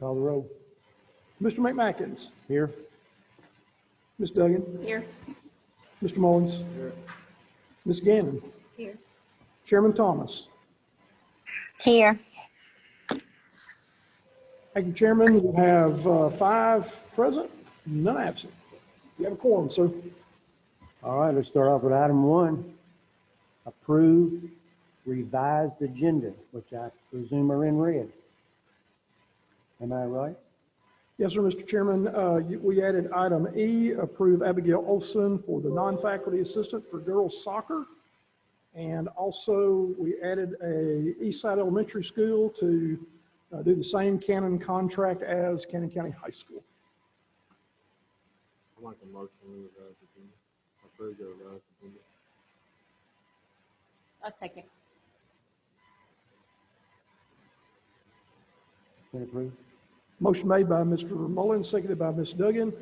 Call the roll. Mr. McMackins. Here. Ms. Duggan. Here. Mr. Mullins. Here. Ms. Gannon. Here. Chairman Thomas. Here. Thank you, Chairman. We have 5 present, none absent. You have a quorum, sir. All right, let's start off with item 1. Approve revised agenda, which I presume are in red. Am I right? Yes, sir, Mr. Chairman. We added item E, approve Abigail Olson for the non-faculty assistant for girls soccer. And also we added a Eastside Elementary School to do the same canon contract as Cannon County High School. I like a motion to revise agenda. Approve the revised agenda. A second. Been approved. Motion made by Mr. Mullins, seconded by Ms. Duggan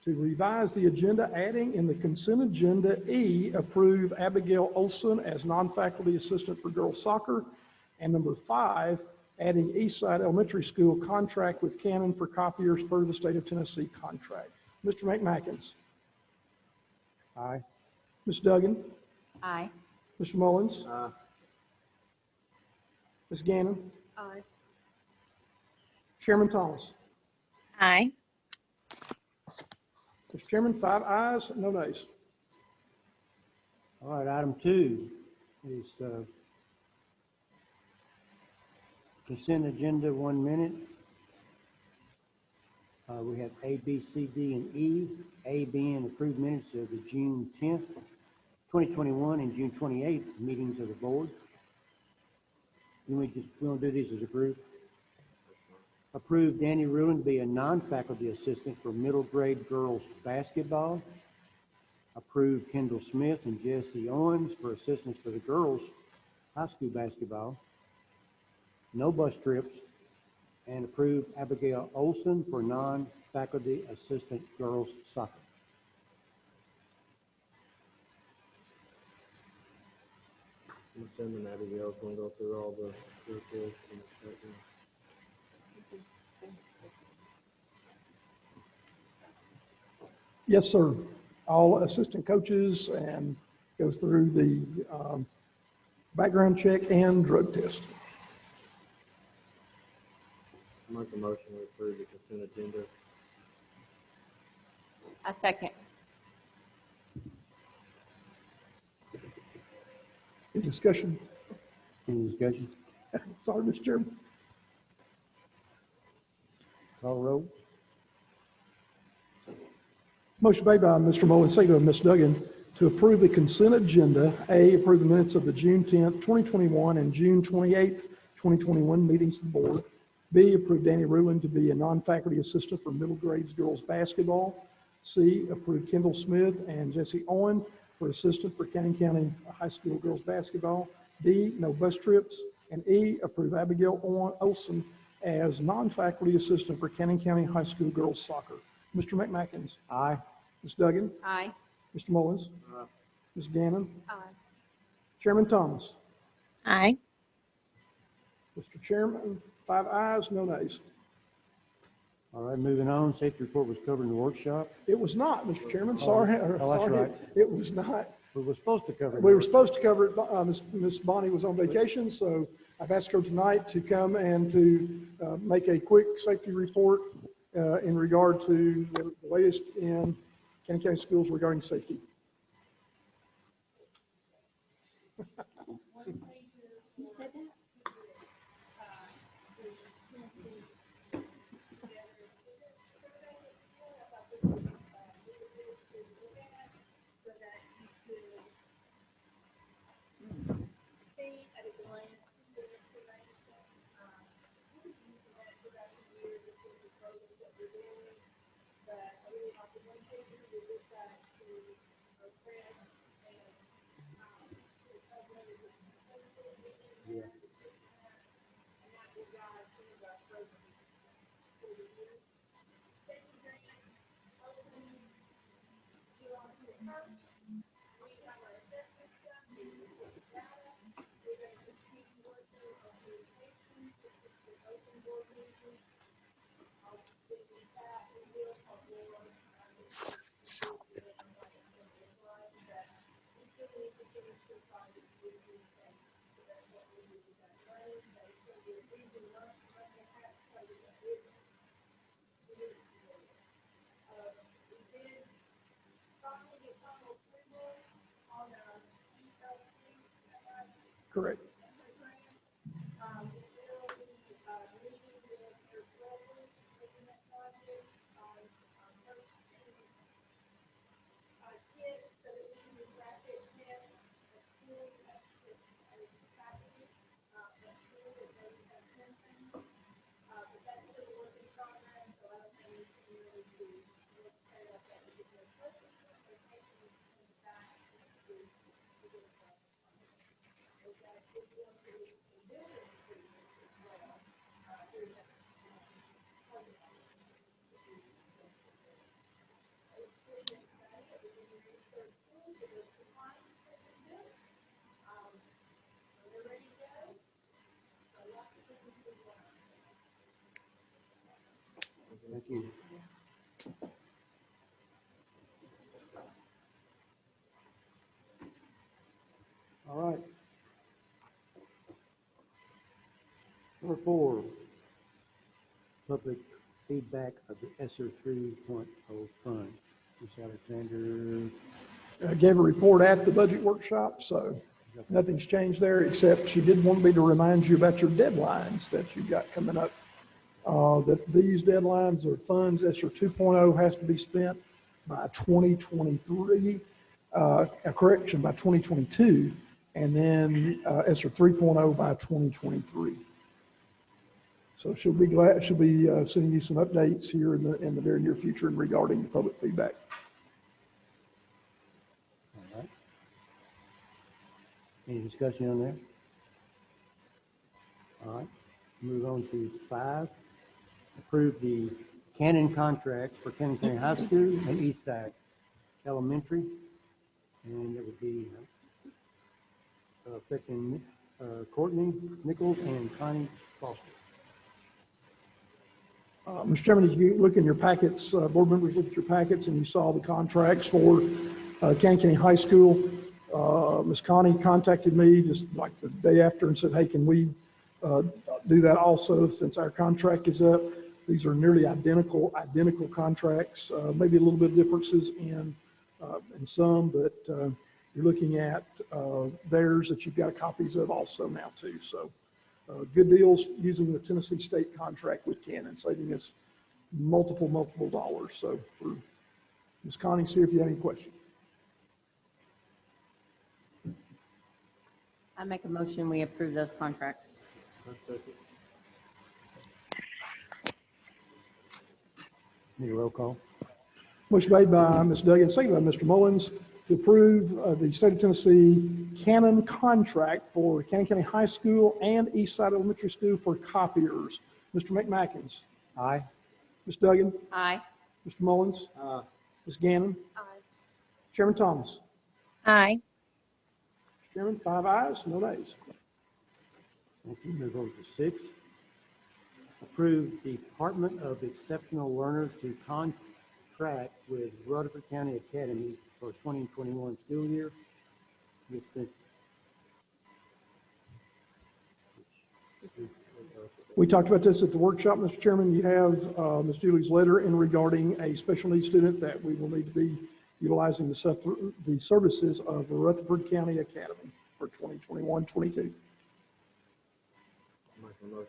to revise the agenda, adding in the consent agenda E, approve Abigail Olson as non-faculty assistant for girls soccer. And number 5, adding Eastside Elementary School contract with Canon for copiers per the state of Tennessee contract. Mr. McMackins. Aye. Ms. Duggan. Aye. Mr. Mullins. Aye. Ms. Gannon. Aye. Chairman Thomas. Aye. Mr. Chairman, 5 ayes, no nays. All right, item 2 is consent agenda, 1 minute. We have A, B, C, D, and E. A being approved minutes of the June 10th, 2021 and June 28th meetings of the board. We want to do these as a group. Approve Danny Ruin to be a non-faculty assistant for middle grade girls basketball. Approve Kendall Smith and Jesse Owens for assistants for the girls high school basketball. No bus trips. And approve Abigail Olson for non-faculty assistant girls soccer. I'm assuming Abigail's going to go through all the curriculum and instruction. Yes, sir. All assistant coaches and goes through the background check and drug test. I make a motion to approve the consent agenda. A second. Any discussion? Any discussion? Sorry, Mr. Chairman. Call the roll. Motion made by Mr. Mullins, seconded by Ms. Duggan to approve the consent agenda. A, approve the minutes of the June 10th, 2021 and June 28th, 2021 meetings of the board. B, approve Danny Ruin to be a non-faculty assistant for middle grades girls basketball. C, approve Kendall Smith and Jesse Owen for assistant for Cannon County High School girls basketball. D, no bus trips. And E, approve Abigail Olson as non-faculty assistant for Cannon County High School girls soccer. Mr. McMackins. Aye. Ms. Duggan. Aye. Mr. Mullins. Aye. Ms. Gannon. Aye. Chairman Thomas. Aye. Mr. Chairman, 5 ayes, no nays. All right, moving on. Safety report was covered in the workshop. It was not, Mr. Chairman. Sorry. Oh, that's Sorry. right. It was not. We were supposed to cover it. We were supposed to cover it. Ms. Bonnie was on vacation, so I've asked her tonight to come and to make a quick safety report in regard to the latest in Cannon County schools regarding safety. Correct. Thank you. All right. Number 4, public feedback of the ESSER 3.0 fund. Ms. Alexander. I gave a report at the budget workshop, so nothing's changed there, except she did want me to remind you about your deadlines that you've got coming up. That these deadlines are funds, ESSER 2.0 has to be spent by 2023, correction, by 2022, and then ESSER 3.0 by 2023. So she'll be sending you some updates here in the very near future regarding the public feedback. All right. Any discussion on that? All right. Move on to 5. Approve the canon contract for Cannon County High School and Eastside Elementary. And it would be affecting Courtney Nichols and Connie Foster. Mr. Chairman, if you look in your packets, board members look at your packets and you saw the contracts for Cannon County High School. Ms. Connie contacted me just like the day after and said, hey, can we do that also since our contract is up? These are nearly identical contracts, maybe a little bit of differences in some, but you're looking at theirs that you've got copies of also now too. So good deals using the Tennessee State contract with Canon, saving us multiple dollars. So for Ms. Connie, see if you have any questions. I make a motion, we approve those contracts. Need a roll call? Motion made by Ms. Duggan, seconded by Mr. Mullins to approve the State of Tennessee Canon contract for Cannon County High School and Eastside Elementary School for copiers. Mr. McMackins. Aye. Ms. Duggan. Aye. Mr. Mullins. Aye. Ms. Gannon. Aye. Chairman Thomas. Aye. Chairman, 5 ayes, no nays. Thank you. Move on to 6. Approve the Department of Exceptional Learners to contract with Rutherford County Academy for 2021 school year. We talked about this at the workshop, Mr. Chairman. You have Ms. Julie's letter in regarding a special needs student that we will need to be utilizing the services of Rutherford County Academy for 2021-22. Make a motion.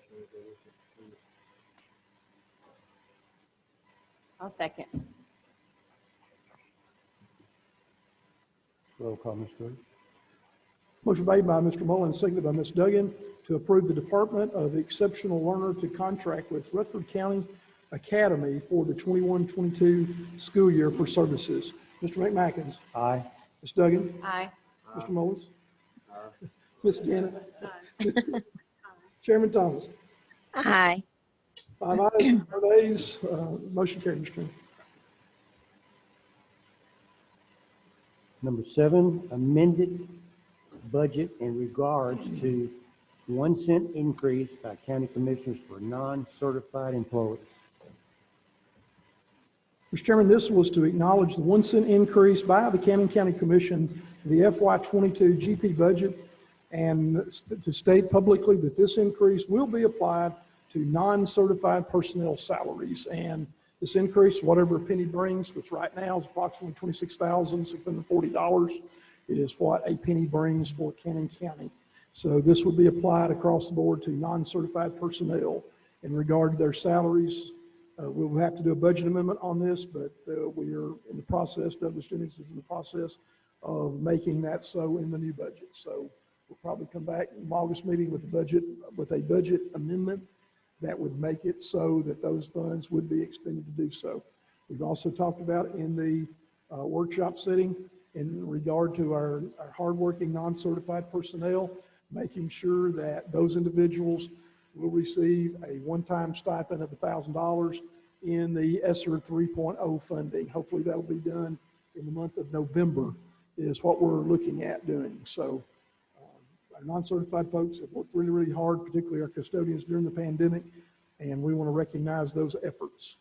I'll second. Roll call, Ms. Stewart. Motion made by Mr. Mullins, seconded by Ms. Duggan to approve the Department of Exceptional Learner to contract with Rutherford County Academy for the 21-22 school year for services. Mr. McMackins. Aye. Ms. Duggan. Aye. Mr. Mullins. Ms. Gannon. Chairman Thomas. Aye. 5 ayes, no nays. Motion carried, Mr. Chairman. Number 7, amended budget in regards to 1 cent increase by county commissioners for non-certified employees. Mr. Chairman, this was to acknowledge the 1 cent increase by the Cannon County Commission for the FY22 GP budget and to state publicly that this increase will be applied to non-certified personnel salaries. And this increase, whatever a penny brings, which right now is approximately $26,640, it is what a penny brings for Cannon County. So this would be applied across the board to non-certified personnel in regard to their salaries. We'll have to do a budget amendment on this, but we are in the process, Douglas Jennings is in the process of making that so in the new budget. So we'll probably come back in August meeting with a budget amendment that would make it so that those funds would be expended to do so. We've also talked about in the workshop setting in regard to our hardworking non-certified personnel, making sure that those individuals will receive a one-time stipend of $1,000 in the ESSER 3.0 funding. Hopefully that'll be done in the month of November is what we're looking at doing. So our non-certified folks have worked really, really hard, particularly our custodians during the pandemic, and we want to recognize those efforts.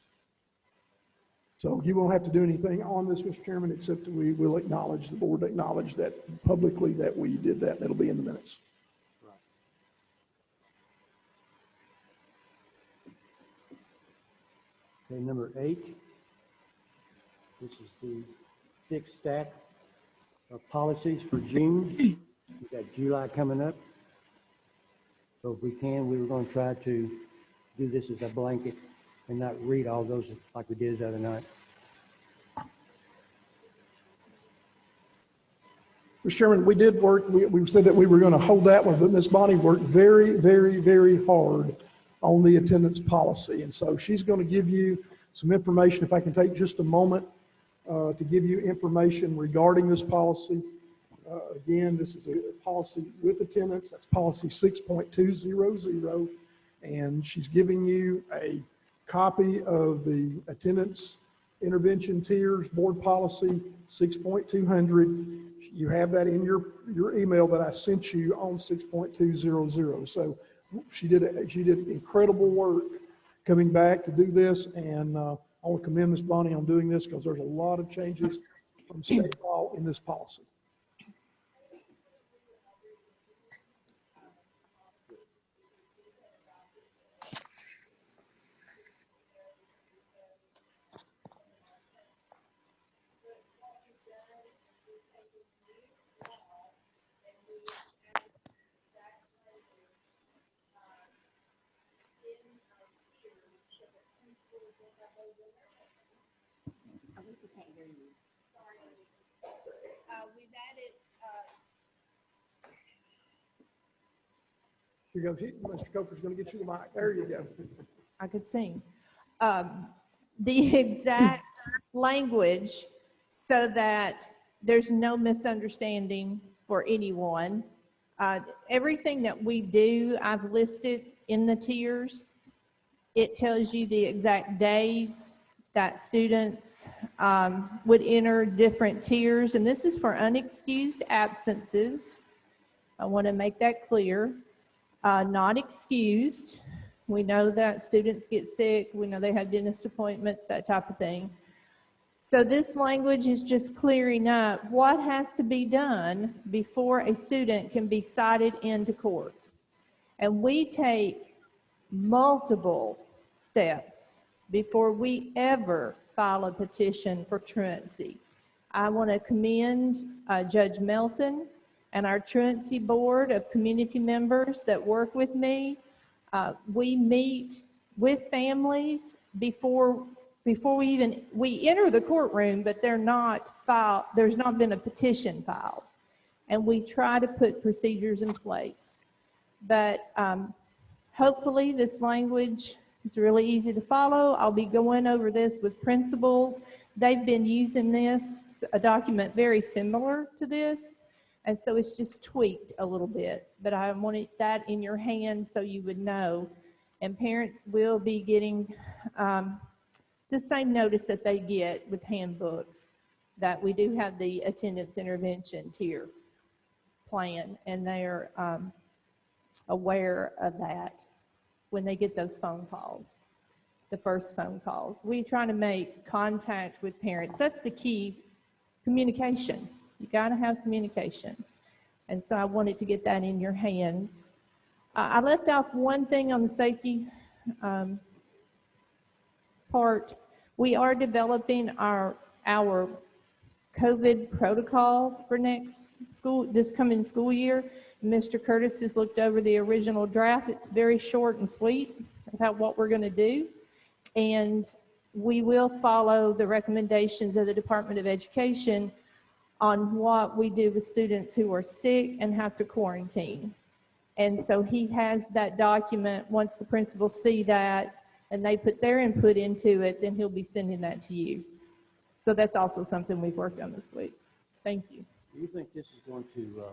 So you won't have to do anything on this, Mr. Chairman, except that we will acknowledge, the board acknowledge that publicly that we did that, and it'll be in the minutes. Okay, number 8. This is the 6th stack of policies for June. We've got July coming up. So if we can, we were going to try to do this as a blanket and not read all those like we did the other night. Mr. Chairman, we did work, we said that we were going to hold that one, but Ms. Bonnie worked very, very, very hard on the attendance policy. And so she's going to give you some information, if I can take just a moment to give you information regarding this policy. Again, this is a policy with attendance. That's policy 6.200. And she's giving you a copy of the attendance intervention tiers board policy 6.200. You have that in your email that I sent you on 6.200. So she did incredible work coming back to do this, and I want to commend Ms. Bonnie on doing this because there's a lot of changes from state law in this policy. We've added, Here you go. Mr. Cofer's going to get you the mic. There you go. I could sing, the exact language so that there's no misunderstanding for anyone. Everything that we do, I've listed in the tiers. It tells you the exact days that students would enter different tiers, and this is for unexcused absences. I want to make that clear. Not excused. We know that students get sick. We know they have dentist appointments, that type of thing. So this language is just clearing up what has to be done before a student can be cited into court. And we take multiple steps before we ever file a petition for truancy. I want to commend Judge Melton and our truancy board of community members that work with me. We meet with families before we enter the courtroom, but there's not been a petition filed. And we try to put procedures in place. But hopefully this language is really easy to follow. I'll be going over this with principals. They've been using this, a document very similar to this, and so it's just tweaked a little bit. But I wanted that in your hands so you would know. And parents will be getting the same notice that they get with handbooks, that we do have the attendance intervention tier plan, and they're aware of that when they get those phone calls, the first phone calls. We try to make contact with parents. That's the key, communication. You got to have communication. And so I wanted to get that in your hands. I left off one thing on the safety part. We are developing our COVID protocol for this coming school year. Mr. Curtis has looked over the original draft. It's very short and sweet about what we're going to do. And we will follow the recommendations of the Department of Education on what we do with students who are sick and have to quarantine. And so he has that document. Once the principals see that and they put their input into it, then he'll be sending that to you. So that's also something we've worked on this week. Thank you. Do you think this is going to,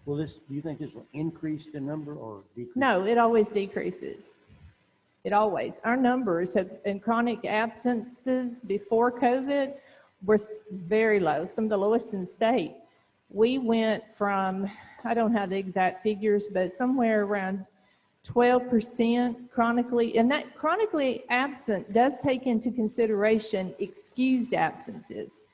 do you think this will increase the number or decrease? No, it always decreases. It always. Our numbers in chronic absences before COVID were very low, some of the lowest in the state. We went from, I don't have the exact figures, but somewhere around 12% chronically, and that chronically absent does take into consideration excused absences.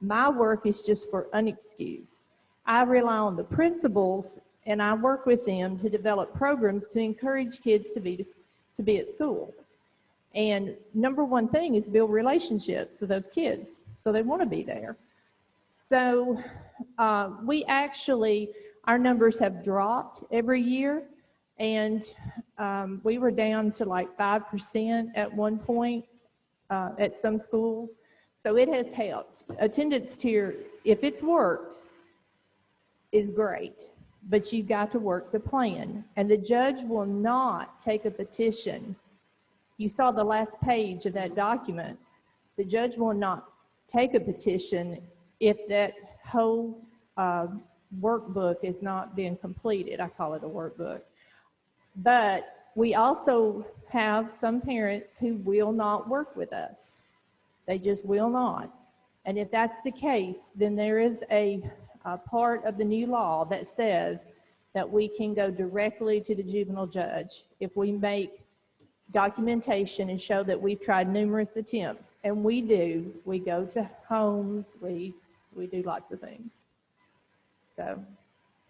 My work is just for unexcused. I rely on the principals and I work with them to develop programs to encourage kids to be at school. And number one thing is build relationships with those kids so they want to be there. So our numbers have dropped every year, and we were down to like 5% at one point at some schools. So it has helped. Attendance tier, if it's worked, is great, but you've got to work the plan. And the judge will not take a petition. You saw the last page of that document. The judge will not take a petition if that whole workbook is not being completed. I call it a workbook. But we also have some parents who will not work with us. They just will not. And if that's the case, then there is a part of the new law that says that we can go directly to the juvenile judge if we make documentation and show that we've tried numerous attempts. And we do. We go to homes. We do lots of things. So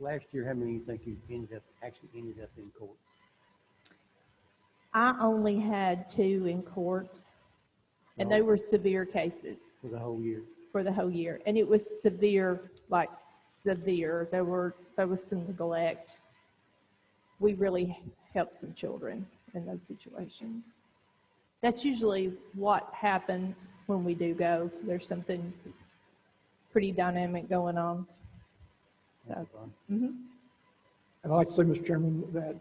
Last year, how many do you think you actually ended up in court? I only had 2 in court, and they were severe cases For the whole year? for the whole year. And it was severe, like severe. There was some neglect. We really helped some children in those situations. That's usually what happens when we do go. There's something pretty dynamic going on. So, And I'd like to say, Mr. Chairman, that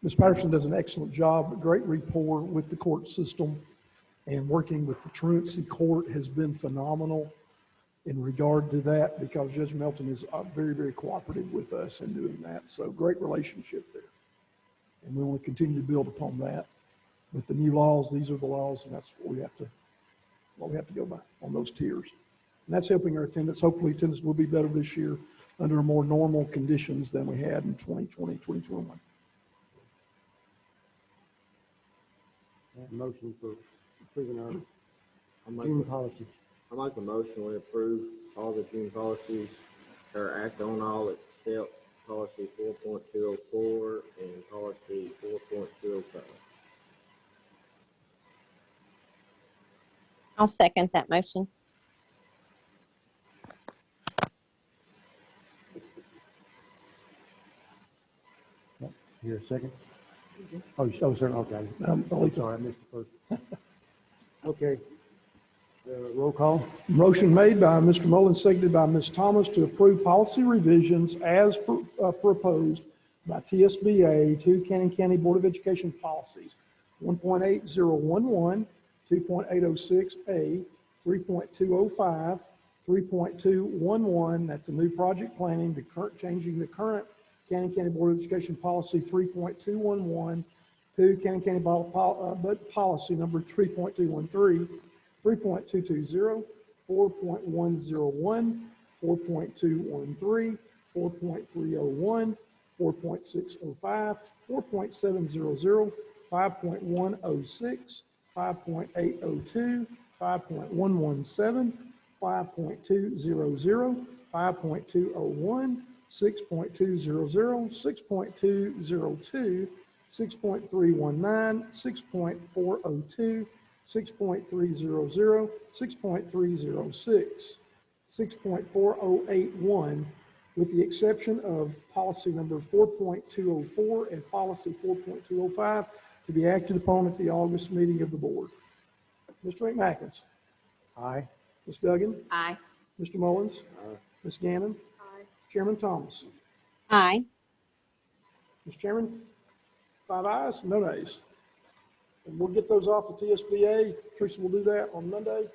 Ms. Patterson does an excellent job, great rapport with the court system, and working with the truancy court has been phenomenal in regard to that, because Judge Melton is very, very cooperative with us in doing that. So great relationship there. And we want to continue to build upon that. With the new laws, these are the laws, and that's what we have to go by on those tiers. And that's helping our attendance. Hopefully attendance will be better this year under more normal conditions than we had in 2020, 2021. Motion for approving our I June policies. make a motion we approve all the June policies, or act on all except policy 4.204 and policy 4.205. I'll second that motion. Here, a second? Oh, sir, okay. Sorry, I missed the first. Okay. Roll call? Motion made by Mr. Mullins, seconded by Ms. Thomas to approve policy revisions as proposed by TSBA to Cannon County Board of Education policies. 1.8011, 2.806A, 3.205, 3.211, that's the new project planning, changing the current Cannon County Board of Education policy 3.211 to Cannon County policy number 3.213, 3.220, 4.101, 4.213, 4.301, 4.605, 4.700, 5.106, 5.802, 5.117, 5.200, 5.201, 6.200, 6.202, 6.319, 6.402, 6.300, 6.306, 6.4081, with the exception of policy number 4.204 and policy 4.205 to be acted upon at the August meeting of the board. Mr. McMackins. Aye. Ms. Duggan. Aye. Mr. Mullins. Aye. Ms. Gannon. Chairman Thomas. Aye. Mr. Chairman, 5 ayes, no nays. And we'll get those off the TSBA. Teresa will do that on Monday,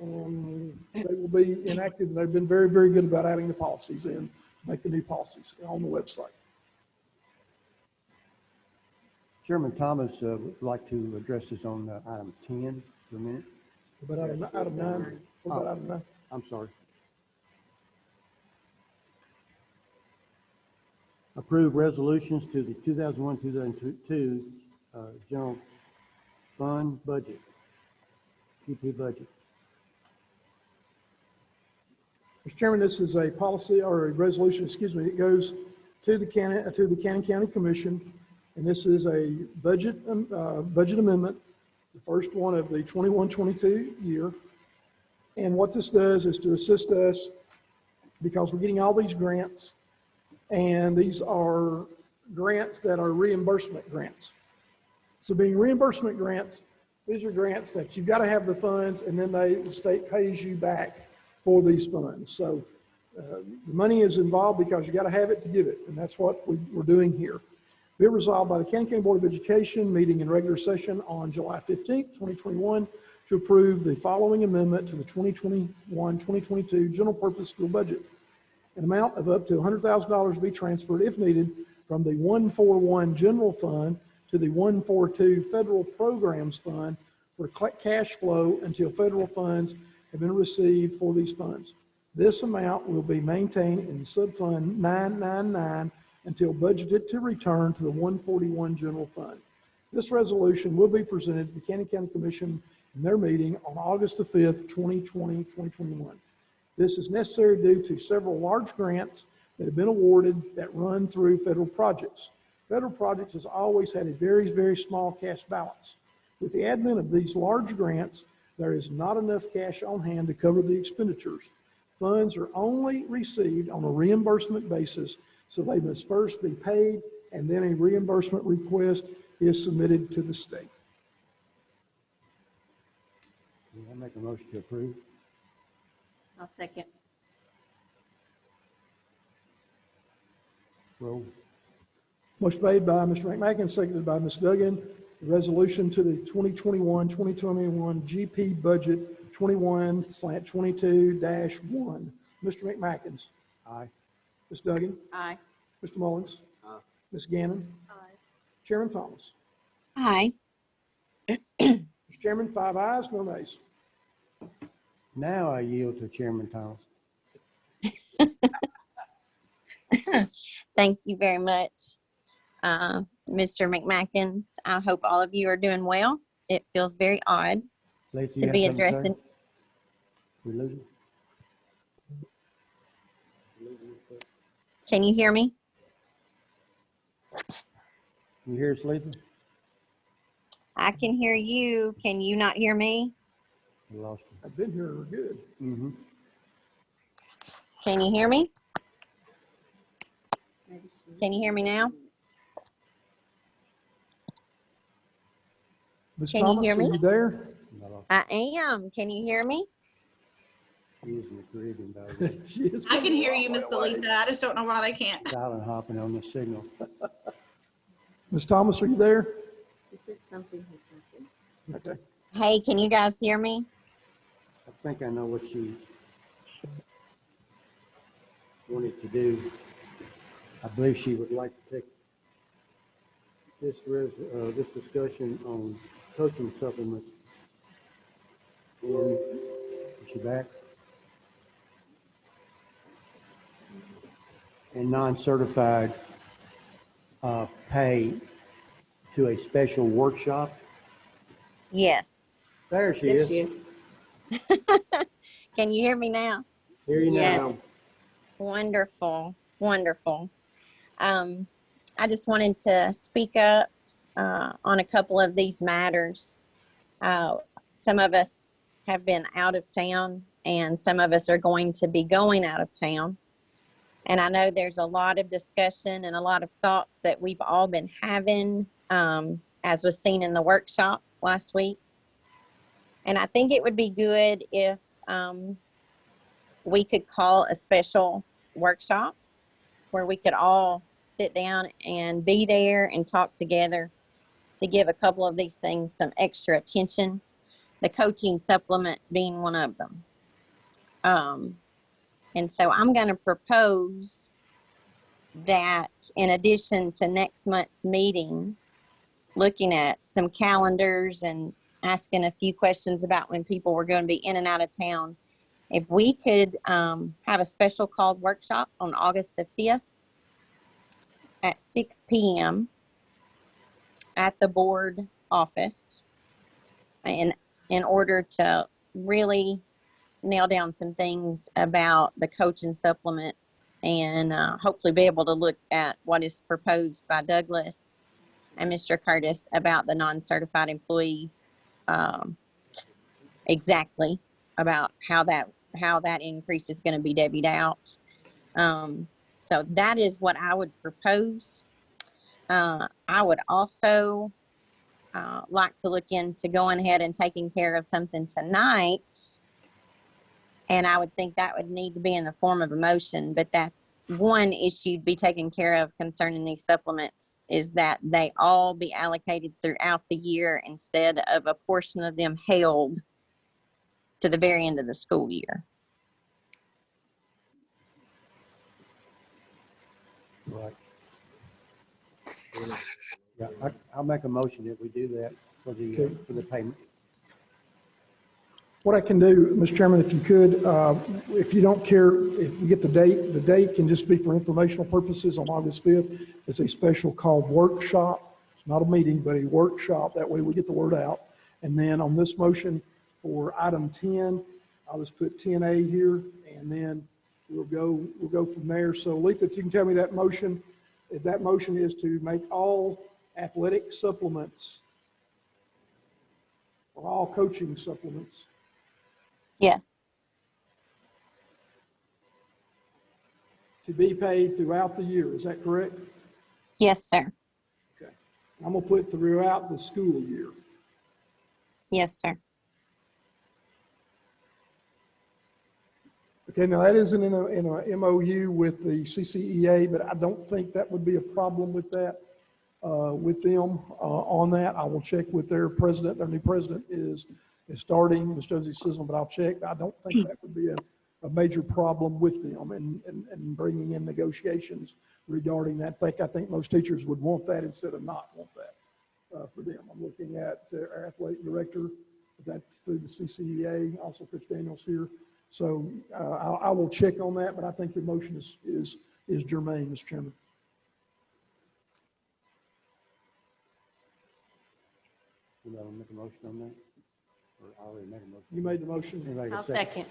and they will be enacted. And they've been very, very good about adding the policies in, make the new policies on the website. Chairman Thomas would like to address this on item 10 for a minute. But out of 9, what about out of 9? I'm sorry. Approve resolutions to the 2001-2002 general fund budget, GP budget. Mr. Chairman, this is a policy or a resolution, excuse me, it goes to the Cannon County Commission, and this is a budget amendment, the first one of the 21-22 year. And what this does is to assist us because we're getting all these grants, and these are grants that are reimbursement grants. So being reimbursement grants, these are grants that you've got to have the funds, and then the state pays you back for these funds. So the money is involved because you got to have it to give it, and that's what we're doing here. Be it resolved by the Cannon County Board of Education meeting in regular session on July 15th, 2021, to approve the following amendment to the 2021-2022 general purpose school budget. An amount of up to $100,000 be transferred, if needed, from the 141 general fund to the 142 federal programs fund for cash flow until federal funds have been received for these funds. This amount will be maintained in subfund 999 until budgeted to return to the 141 general fund. This resolution will be presented to the Cannon County Commission in their meeting on August the 5th, 2020-2021. This is necessary due to several large grants that have been awarded that run through federal projects. Federal projects has always had a very, very small cash balance. With the advent of these large grants, there is not enough cash on hand to cover the expenditures. Funds are only received on a reimbursement basis, so they must first be paid, and then a reimbursement request is submitted to the state. I make a motion to approve. I'll second. Roll. Motion made by Mr. McMacken, seconded by Ms. Duggan. The resolution to the 2021-2021 GP budget 21/22-1. Mr. McMackins. Aye. Ms. Duggan. Aye. Mr. Mullins. Aye. Ms. Gannon. Chairman Thomas. Aye. Mr. Chairman, 5 ayes, no nays. Now I yield to Chairman Thomas. Thank you very much, Mr. McMackins. I hope all of you are doing well. It feels very odd Lacey, to you be have something to say? addressing. We losing? Can you hear me? You hear us, Lacey? I can hear you. Can you not hear me? We lost her. I've been here good. Mm-hmm. Can you hear me? Can you hear me now? Ms. Can you Thomas, hear are me? you there? I am. Can you hear me? She's in the Caribbean, dog. She is I can coming hear all you, the Miss way away. Alita. I just don't know why they can't. Silent hopping on the signal. Ms. Thomas, are you there? Okay. Hey, can you guys hear me? I think I know what she wanted to do. I believe she would like to take this discussion on coaching supplements. And is she back? And non-certified pay to a special workshop. Yes. There she is. Can you hear me now? Hear you Yes. now. Wonderful. Wonderful. I just wanted to speak up on a couple of these matters. Some of us have been out of town, and some of us are going to be going out of town. And I know there's a lot of discussion and a lot of thoughts that we've all been having, as was seen in the workshop last week. And I think it would be good if we could call a special workshop where we could all sit down and be there and talk together to give a couple of these things some extra attention, the coaching supplement being one of them. And so I'm going to propose that in addition to next month's meeting, looking at some calendars and asking a few questions about when people were going to be in and out of town, if we could have a special called workshop on August the 5th at 6 p.m. at the board office, and in order to really nail down some things about the coaching supplements and hopefully be able to look at what is proposed by Douglas and Mr. Curtis about the non-certified employees, exactly about how that increase is going to be divvied out. So that is what I would propose. I would also like to look into going ahead and taking care of something tonight. And I would think that would need to be in the form of a motion, but that one issue to be taken care of concerning these supplements is that they all be allocated throughout the year instead of a portion of them held to the very end of the school year. Right. Yeah, I'll make a motion that we do that for the payment. What I can do, Mr. Chairman, if you could, if you don't care, if you get the date can just be for informational purposes on August 5th. It's a special called workshop. It's not a meeting, but a workshop. That way we get the word out. And then on this motion for item 10, I'll just put 10A here, and then we'll go from there. So Letha, if you can tell me that motion, if that motion is to make all athletic supplements or all coaching supplements Yes. to be paid throughout the year. Is that correct? Yes, sir. Okay. I'm gonna put throughout the school year. Yes, sir. Okay, now that isn't in a MOU with the CCEA, but I don't think that would be a problem with that, with them on that. I will check with their president. Their new president is starting, Ms. Josie Sizzle, but I'll check. I don't think that would be a major problem with them and bringing in negotiations regarding that. I think most teachers would want that instead of not want that for them. I'm looking at our athletic director, that's through the CCEA, also Chris Daniels here. So I will check on that, but I think your motion is germane, Mr. Chairman. You want to make a motion on that? Or I already made a motion. You made the motion. Anybody got a I'll second.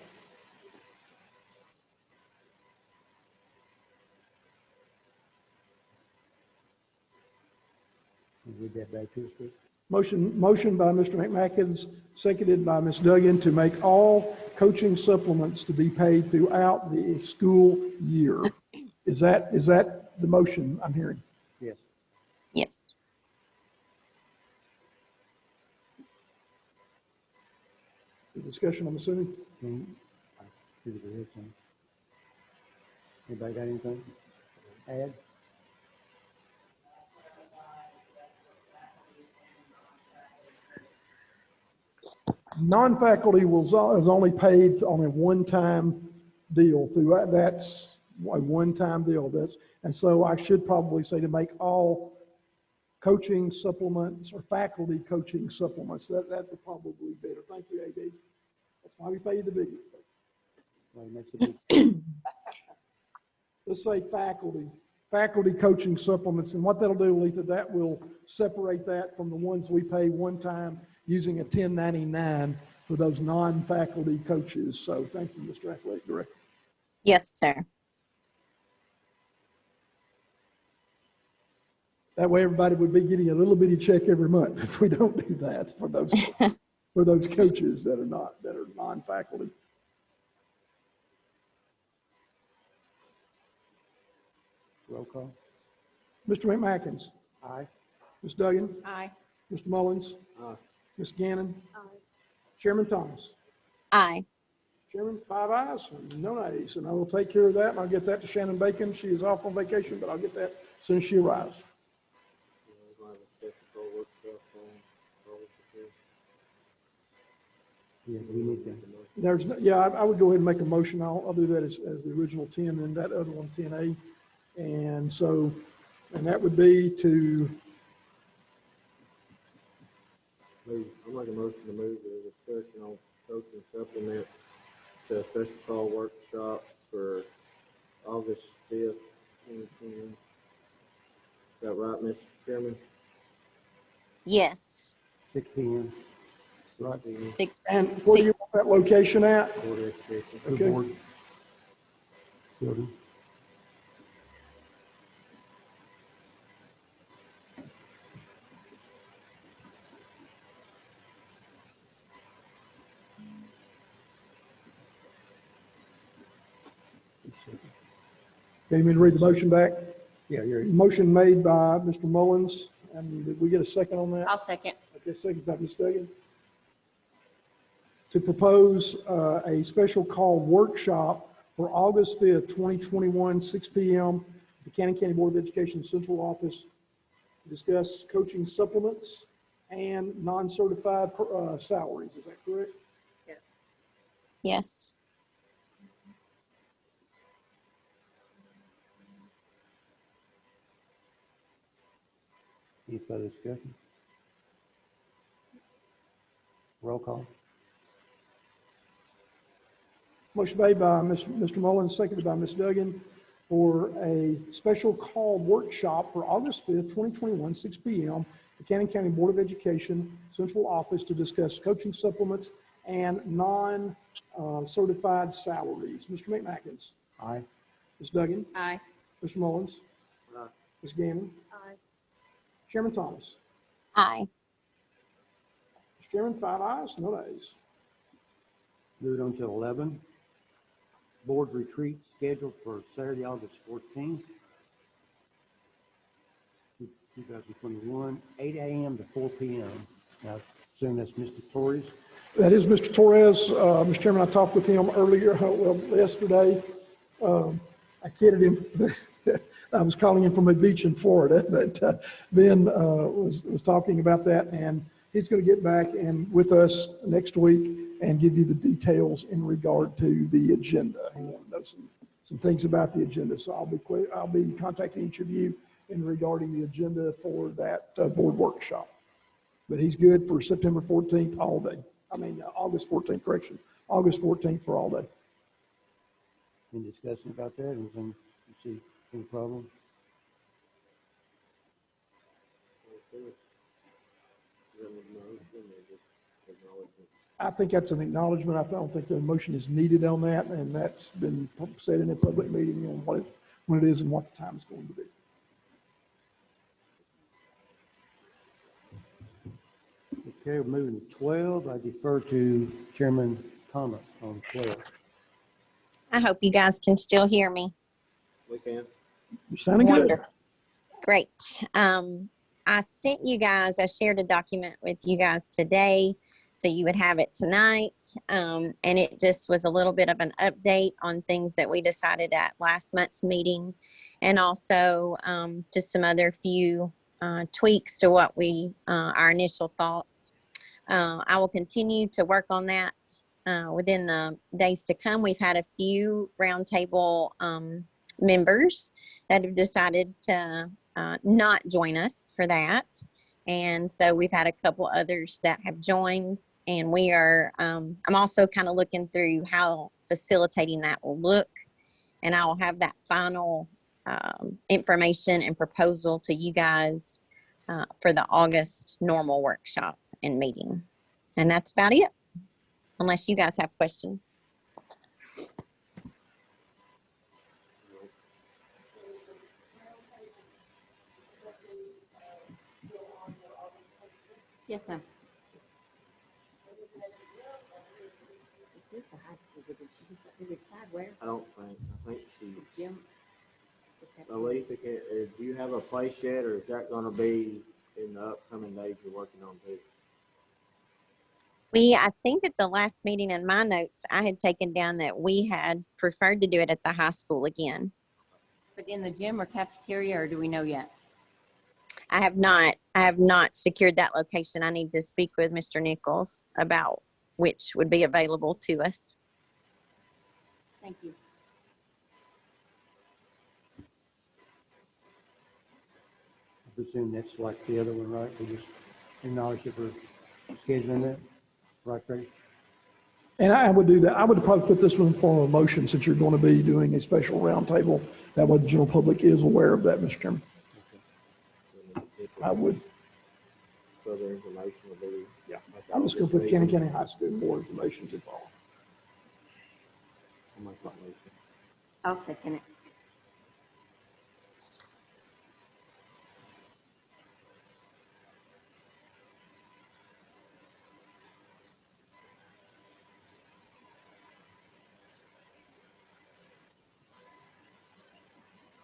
Can you read that back to us, please? Motion by Mr. McMackins, seconded by Ms. Duggan to make all coaching supplements to be paid throughout the school year. Is that the motion I'm hearing? Yes. Yes. The discussion, I'm assuming? I see that there is some. Anybody got anything? Add? Non-faculty is only paid on a one-time deal. That's a one-time deal. And so I should probably say to make all coaching supplements or faculty coaching supplements. That would probably be better. Thank you, AD. That's why we pay you the biggest. Well, it makes a big. Let's say faculty coaching supplements. And what that'll do, Letha, that will separate that from the ones we pay one time using a 1099 for those non-faculty coaches. So thank you, Mr. Athletic Director. Yes, sir. That way everybody would be getting a little bitty check every month if we don't do that for those for those coaches that are non-faculty. Roll call. Mr. McMackins? Aye. Ms. Duggan? Aye. Mr. Mullins? Aye. Ms. Gannon? Chairman Thomas? Aye. Chairman, 5 ayes, and no nays, and I will take care of that, and I'll get that to Shannon Bacon. She is off on vacation, but I'll get that as soon as she arrives. We're going to have a special call workshop on August the 5th. Yeah, we need that. There's, yeah, I would go ahead and make a motion. I'll do that as the original 10, and that other one, 10A. And so, and that would be to, I'm making a motion to move the discussion on coaching supplement to a special call workshop for August 5th, 2021. Is that right, Mr. Chairman? Yes. 6 p.m. Right. Six. and where do you want that location at? Board of Education. The Okay. board building. Okay, you mean to read the motion back? Yeah, you're, Motion made by Mr. Mullins, and did we get a second on that? I'll second. Okay, second by Ms. Duggan. To propose a special call workshop for August 5th, 2021, 6 p.m. at the Cannon County Board of Education Central Office to discuss coaching supplements and non-certified salaries. Is that correct? Yes. any further discussion? Roll call. Motion made by Mr. Mullins, seconded by Ms. Duggan for a special call workshop for August 5th, 2021, 6 p.m. The Cannon County Board of Education Central Office to discuss coaching supplements and non-certified salaries. Mr. McMackins? Aye. Ms. Duggan? Aye. Mr. Mullins? Aye. Ms. Gannon? Aye. Chairman Thomas? Aye. Mr. Chairman, 5 ayes, no nays. Move it on to 11. Board retreat scheduled for Saturday, August 14th, 2021, 8 a.m. to 4 p.m. Now, assume that's Mr. Torres. That is Mr. Torres. Mr. Chairman, I talked with him earlier, yesterday. I kidded him. I was calling him from a beach in Florida, but Ben was talking about that, and he's going to get back and with us next week and give you the details in regard to the agenda. He wanted to know some things about the agenda, so I'll be contacting each of you in regarding the agenda for that board workshop. But he's good for September 14th all day. August 14th, correction. August 14th for all day. Any discussion about that? Anything you see, any problem? I think that's an acknowledgement. I don't think the motion is needed on that, and that's been said in a public meeting on when it is and what the time is going to be. Okay, we're moving to 12. I defer to Chairman Thomas on 12. I hope you guys can still hear me. We can. You're sounding good. Wonderful. Great. I sent you guys, I shared a document with you guys today, so you would have it tonight. And it just was a little bit of an update on things that we decided at last month's meeting, and also just some other few tweaks to what our initial thoughts. I will continue to work on that within the days to come. We've had a few roundtable members that have decided to not join us for that. And so we've had a couple others that have joined, and we are, I'm also kind of looking through how facilitating that will look, and I will have that final information and proposal to you guys for the August normal workshop and meeting. And that's about it, unless you guys have questions. Yes, ma'am. I don't think, I think she, Lisa, do you have a place yet, or is that gonna be in the upcoming days you're working on too? I think at the last meeting in my notes, I had taken down that we had preferred to do it at the high school again. But in the gym or cafeteria, or do we know yet? I have not secured that location. I need to speak with Mr. Nichols about which would be available to us. Thank you. I presume that's like the other one, right? We just acknowledge that we're scheduling that, right, Craig? And I would do that. I would probably put this one in form of a motion since you're going to be doing a special roundtable. That way the general public is aware of that, Mr. Chairman. I would. Further information will be. Yeah. I'm just going to put Cannon County High School more information to follow. I'll make that motion. I'll second it.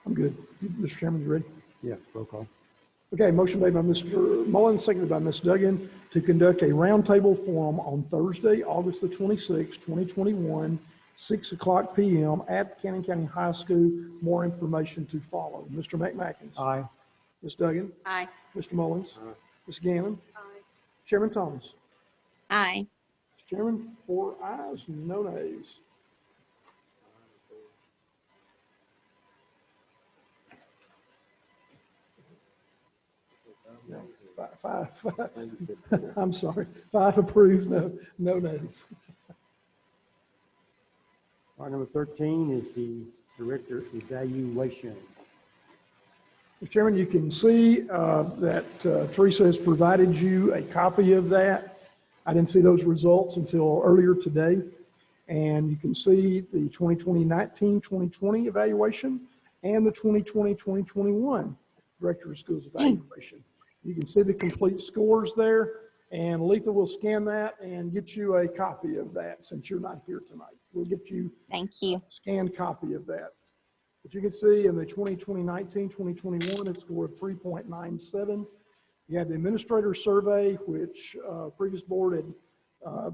I'm good. Mr. Chairman, you ready? Yeah, roll call. Okay, motion made by Mr. Mullins, seconded by Ms. Duggan to conduct a roundtable forum on Thursday, August the 26th, 2021, 6 o'clock p.m. at Cannon County High School. More information to follow. Mr. McMackins. Aye. Ms. Duggan. Aye. Mr. Mullins. Aye. Ms. Gannon. Aye. Chairman Thomas. Aye. Mr. Chairman, 4 ayes, no nays. No, five, I'm sorry, 5 approved, no nays. All right, number 13 is the director evaluation. Mr. Chairman, you can see that Teresa has provided you a copy of that. I didn't see those results until earlier today. And you can see the 2020-19-2020 evaluation and the 2020-2021 Director of Schools evaluation. You can see the complete scores there, and Letha will scan that and get you a copy of that since you're not here tonight. We'll get you Thank you. a scanned copy of that. But you can see in the 2020-19-2021, it scored 3.97. You had the administrator survey, which previous board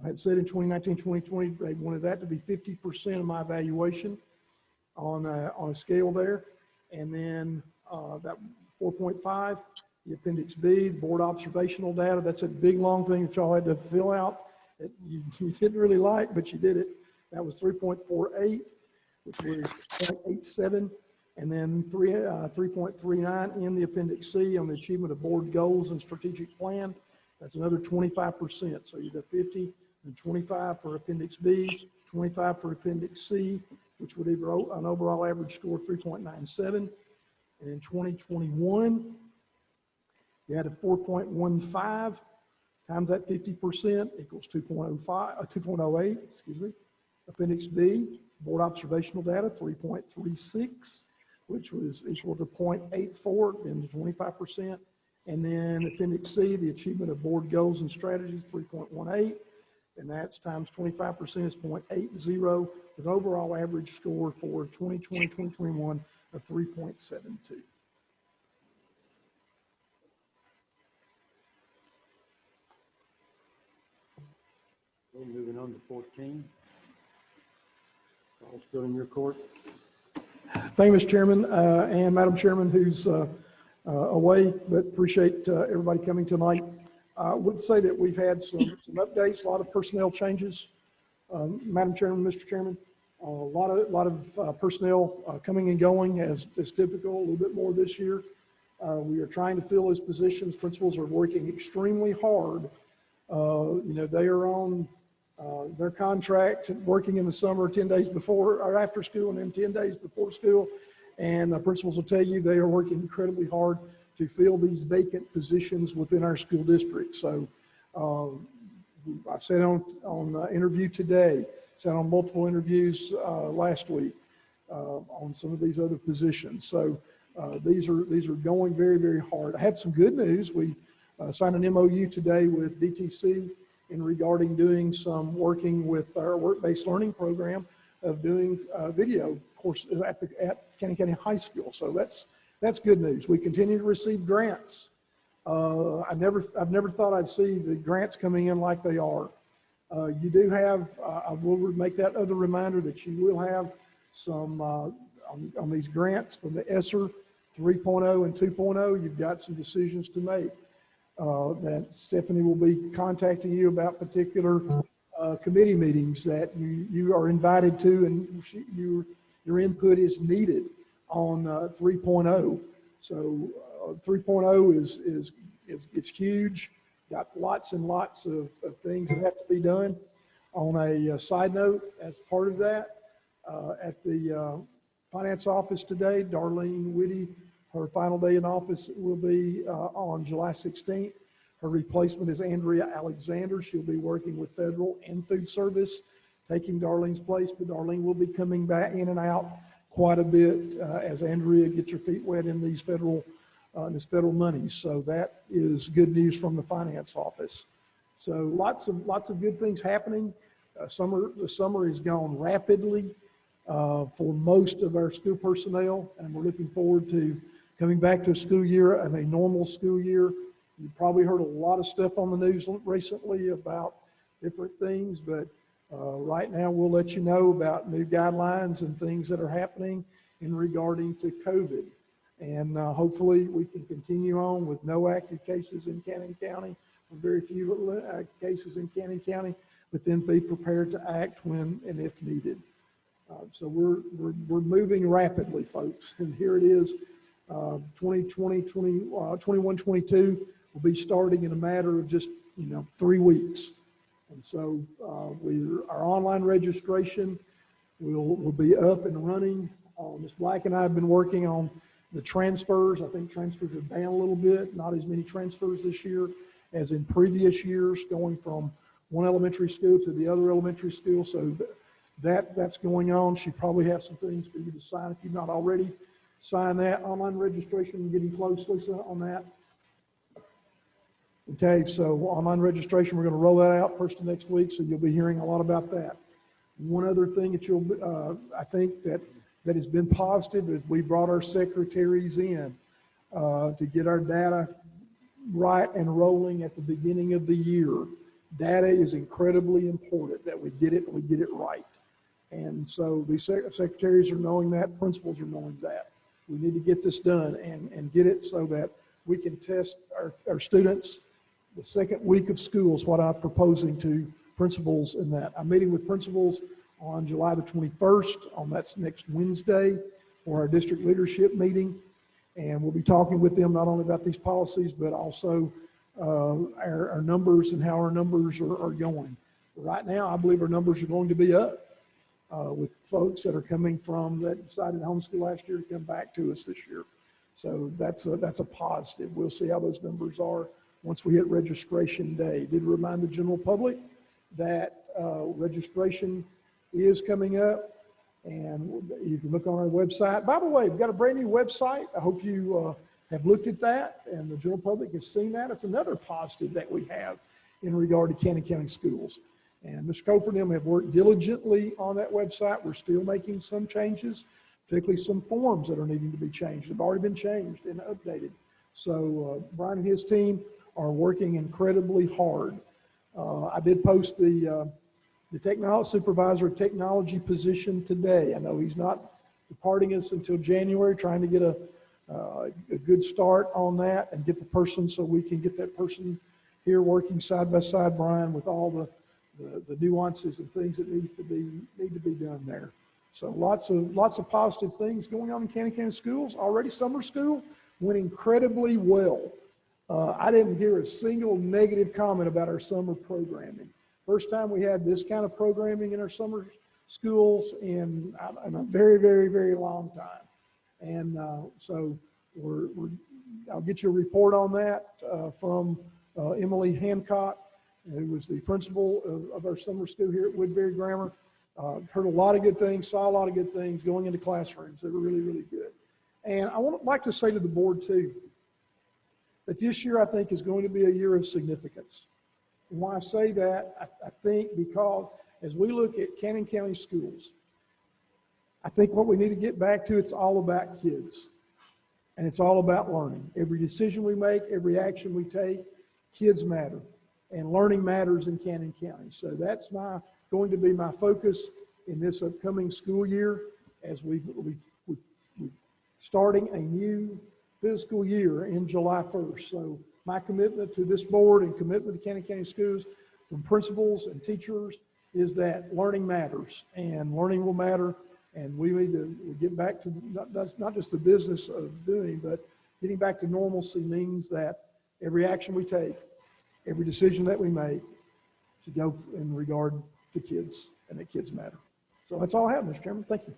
had said in 2019-2020, they wanted that to be 50% of my evaluation on a scale there. And then that 4.5, the Appendix B, board observational data. That's a big, long thing that y'all had to fill out that you didn't really like, but you did it. That was 3.48, which was 0.87. And then 3.39 in the Appendix C on the achievement of board goals and strategic plan. That's another 25%. So you got 50 and 25 for Appendix B, 25 for Appendix C, which would be an overall average score of 3.97. And in 2021, you had a 4.15 times that 50% equals 2.08, excuse me. Appendix B, board observational data, 3.36, which was equal to 0.84 in the 25%. And then Appendix C, the achievement of board goals and strategies, 3.18. And that's times 25% is 0.80 with overall average score for 2020-2021 of 3.72. Okay, moving on to 14. All still in your court. Thank you, Mr. Chairman, and Madam Chairman, who's away, but appreciate everybody coming tonight. I would say that we've had some updates, a lot of personnel changes. Madam Chairman, Mr. Chairman, a lot of personnel coming and going as typical, a little bit more this year. We are trying to fill those positions. Principals are working extremely hard. They are on their contract, working in the summer 10 days before or after school and then 10 days before school. And principals will tell you they are working incredibly hard to fill these vacant positions within our school district. So I said on interview today, sat on multiple interviews last week on some of these other positions. So these are going very, very hard. I had some good news. We signed an MOU today with DTC in regarding doing some working with our work-based learning program of doing video courses at Canyon County High School. So that's good news. We continue to receive grants. I've never thought I'd see the grants coming in like they are. You do have, I will make that other reminder that you will have some, on these grants from the ESSER 3.0 and 2.0, you've got some decisions to make. That Stephanie will be contacting you about particular committee meetings that you are invited to, and your input is needed on 3.0. So 3.0 is it's huge. Got lots and lots of things that have to be done. On a side note, as part of that, at the finance office today, Darlene Whitty, her final day in office will be on July 16th. Her replacement is Andrea Alexander. She'll be working with federal and food service, taking Darlene's place, but Darlene will be coming back in and out quite a bit as Andrea gets her feet wet in these federal money. So that is good news from the finance office. So lots of good things happening. The summer has gone rapidly for most of our school personnel, and we're looking forward to coming back to a school year and a normal school year. You've probably heard a lot of stuff on the news recently about different things, but right now we'll let you know about new guidelines and things that are happening in regarding to COVID. And hopefully we can continue on with no active cases in Cannon County, or very few cases in Cannon County, but then be prepared to act when and if needed. So we're moving rapidly, folks, and here it is. 2020, 21, 22 will be starting in a matter of just 3 weeks. And so our online registration will be up and running. Ms. Black and I have been working on the transfers. I think transfers are down a little bit, not as many transfers this year as in previous years, going from one elementary school to the other elementary school. So that's going on. She probably has some things for you to sign if you've not already signed that. Online registration, getting close, Lisa, on that. Okay, so online registration, we're going to roll that out first of next week, so you'll be hearing a lot about that. One other thing that I think that has been positive is we brought our secretaries in to get our data right and rolling at the beginning of the year. Data is incredibly important that we get it and we get it right. And so the secretaries are knowing that, principals are knowing that. We need to get this done and get it so that we can test our students the second week of school is what I'm proposing to principals in that. I'm meeting with principals on July the 21st, that's next Wednesday, for our district leadership meeting. And we'll be talking with them not only about these policies, but also our numbers and how our numbers are going. Right now, I believe our numbers are going to be up with folks that are coming from that decided to homeschool last year to come back to us this year. So that's a positive. We'll see how those numbers are once we hit registration day. Did remind the general public that registration is coming up, and you can look on our website. By the way, we've got a brand new website. I hope you have looked at that and the general public has seen that. It's another positive that we have in regard to Cannon County schools. And Mr. Coper and them have worked diligently on that website. We're still making some changes, particularly some forms that are needing to be changed. They've already been changed and updated. So Brian and his team are working incredibly hard. I did post the technology supervisor of technology position today. I know he's not departing us until January, trying to get a good start on that and get the person so we can get that person here working side by side, Brian, with all the nuances and things that need to be done there. So lots of positive things going on in Cannon County schools. Already summer school went incredibly well. I didn't hear a single negative comment about our summer programming. First time we had this kind of programming in our summer schools in a very, very, very long time. And so I'll get you a report on that from Emily Hancock, who was the principal of our summer school here at Woodbury Grammar. Heard a lot of good things, saw a lot of good things going into classrooms that were really, really good. And I would like to say to the board too, that this year I think is going to be a year of significance. And why I say that, I think because as we look at Cannon County schools, I think what we need to get back to, it's all about kids. And it's all about learning. Every decision we make, every action we take, kids matter. And learning matters in Cannon County. So that's going to be my focus in this upcoming school year as we're starting a new fiscal year in July 1st. So my commitment to this board and commitment to Cannon County Schools from principals and teachers is that learning matters, and learning will matter. And we need to get back to not just the business of doing, but getting back to normalcy means that every action we take, every decision that we make should go in regard to kids, and that kids matter. So that's all I have, Mr. Chairman. Thank you.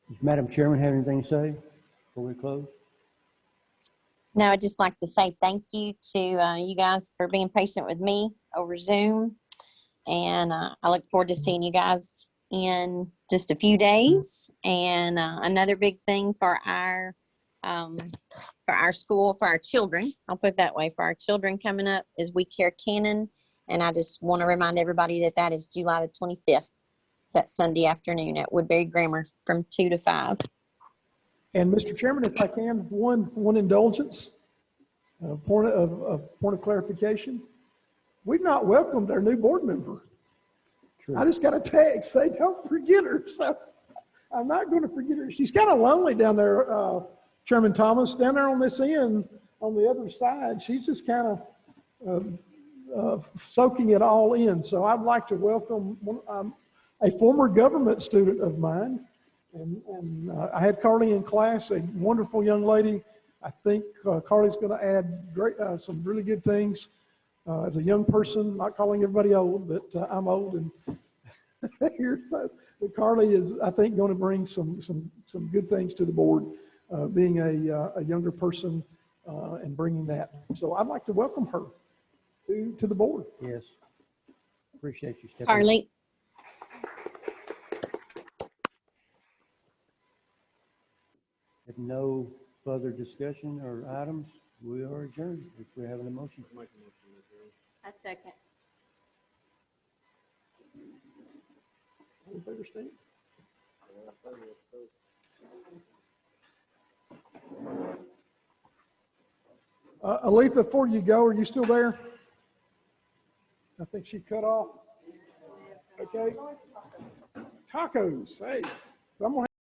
Does Madam Chairman have anything to say before we close? No, I'd just like to say thank you to you guys for being patient with me over Zoom. And I look forward to seeing you guys in just a few days. And another big thing for our school, for our children, I'll put it that way, for our children coming up is We Care Cannon. And I just want to remind everybody that that is July the 25th, that Sunday afternoon at Woodbury Grammar from 2 to 5. And Mr. Chairman, if I can, one indulgence, a point of clarification. We've not welcomed our new board member. True. I just got a text say, don't forget her. So I'm not going to forget her. She's kind of lonely down there, Chairman Thomas, down there on this end, on the other side. She's just kind of soaking it all in. So I'd like to welcome a former government student of mine. And I had Carly in class, a wonderful young lady. I think Carly's going to add some really good things as a young person, not calling everybody old, but I'm old and here. So Carly is, I think, going to bring some good things to the board, being a younger person and bringing that. So I'd like to welcome her to the board. Yes. Appreciate you stepping Carly. If no further discussion or items, we are adjourned. If we're having a motion. Make a motion to adjourn. I second. All in favor, Steve? Aletha, before you go, are you still there? I think she cut off. Okay. Tacos. Hey, I'm gonna